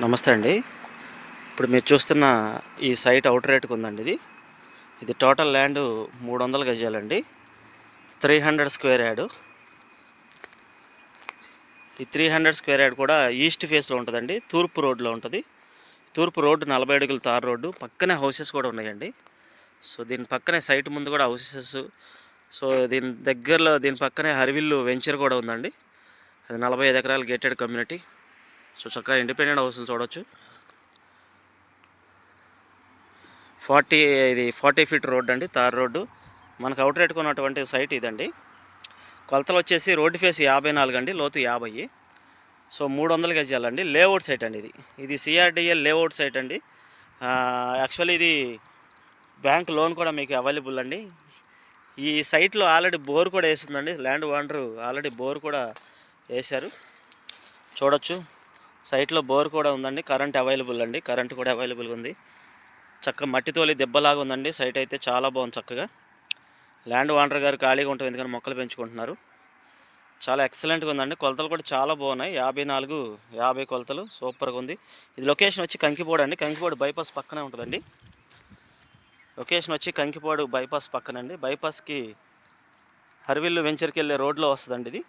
నమస్తే అండి. ఇప్పుడు మీరు చూస్తున్న ఈ సైట్ అవుట్ రేట్‌కి ఉందండి ఇది. ఇది టోటల్ ల్యాండ్ 300 గజాలండి. 300 square yard. ఈ 300 స్క్వేర్ యార్డ్ కూడా ఈస్ట్ ఫేస్‌లో ఉంటదండి. తూర్పు రోడ్‌లో ఉంటది. తూర్పు రోడ్డు 40 అడుగుల తార్ రోడ్డు. పక్కనే హౌసెస్ కూడా ఉన్నాయండి. సో, దీని పక్కనే సైట్ ముందు కూడా హౌసెస్. సో, దీని దగ్గరలో దీని పక్కనే హరివిల్లు వెంచర్ కూడా ఉందండి. అది 45 ఎకరాల గేటెడ్ కమ్యూనిటీ. సో, చక్కగా ఇండిపెండెంట్ హౌస్‌లు చూడొచ్చు. 40 ఫీట్ రోడ్ అండి, తార్ రోడ్డు. మనకు అవుట్ రేట్ కొన్నటువంటి సైట్ ఇదండి. కొలతలు వచ్చేసి రోడ్డు ఫేస్ 54 అండి, లోతు 50. సో 300 గజాలండి. లేఅవుట్ సైట్ అండి ఇది. ఇది సిఆర్డిఎల్ లేఅవుట్ సైట్ అండి. యాక్చువల్లీ ఇది బ్యాంక్ లోన్ కూడా మీకు అవైలబుల్ అండి. ఈ సైట్లో ఆల్రెడీ బోర్ కూడా వేసిందండి. ల్యాండ్ ఓనరు ఆల్రెడీ బోర్ కూడా వేశారు, చూడొచ్చు. సైట్లో బోర్ కూడా ఉందండి. కరెంట్ అవైలబుల్ అండి, కరెంట్ కూడా అవైలబుల్గా ఉంది. చక్కగా మట్టి తోలి దెబ్బలాగా ఉందండి. సైట్ అయితే చాలా బాగుంది. చక్కగా ల్యాండ్ ఓనర్ గారు ఖాళీగా ఉంటుంది, ఎందుకంటే మొక్కలు పెంచుకుంటున్నారు. చాలా ఎక్సలెంట్గా ఉందండి. కొలతలు కూడా చాలా బాగున్నాయి. 54-50 కొలతలు సూపర్గా ఉంది. ఇది లొకేషన్ వచ్చి కంకిపోడు అండి. కంకిపోడు బైపాస్ పక్కనే ఉంటుందండి. లొకేషన్ వచ్చి కంకిపోడు బైపాస్ పక్కనండి. బైపాస్కి హర్విల్లు వెంచర్కి వెళ్ళే రోడ్లో వస్తుందండి ఇది.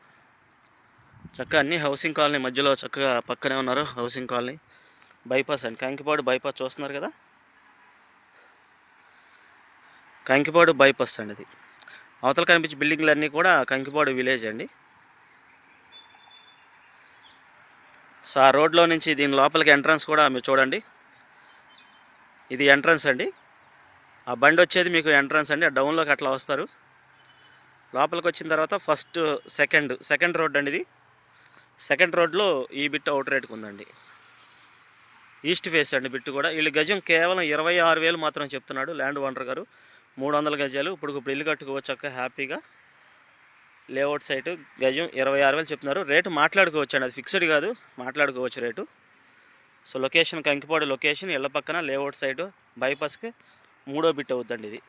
చక్కగా అన్ని హౌసింగ్ కాలనీ మధ్యలో చక్కగా పక్కనే ఉన్నారు. హౌసింగ్ కాలనీ బైపాస్ అండి. కంకిపాడు బైపాస్ చూస్తున్నారు కదా, కంకిపాడు బైపాస్ అండి ఇది. అవతల కనిపించే బిల్డింగ్లన్నీ కూడా కంకిపాడు విలేజ్ అండి. సో ఆ రోడ్లో నుంచి దీని లోపలికి ఎంట్రన్స్ కూడా మీరు చూడండి. ఇది ఎంట్రన్స్ అండి. ఆ బండి వచ్చేది మీకు ఎంట్రన్స్ అండి. ఆ డౌన్లోకి అట్లా వస్తారు. లోపలికి వచ్చిన తర్వాత సెకండ్ రోడ్ అండి ఇది. సెకండ్ రోడ్లో ఈ బిట్ అవుట్ రేట్కి ఉందండి. ఈస్ట్ ఫేస్ అండి బిట్టు కూడా. వీళ్ళు గజం కేవలం 26,000 మాత్రం చెప్తున్నాడు ల్యాండ్ ఓనర్ గారు. 300 గజాలు. ఇప్పుడు ఇల్లు కట్టుకోవచ్చు హ్యాపీగా. లేఅవుట్ సైటు గజం 26,000 చెప్తున్నారు. రేటు మాట్లాడుకోవచ్చు అండి, అది ఫిక్స్డ్ కాదు, మాట్లాడుకోవచ్చు rate. So location Kankipadu location, ఇళ్ళ పక్కన లేఅవుట్ సైటు బైపాస్కి 3వ బిట్ అవుతుందండి ఇది.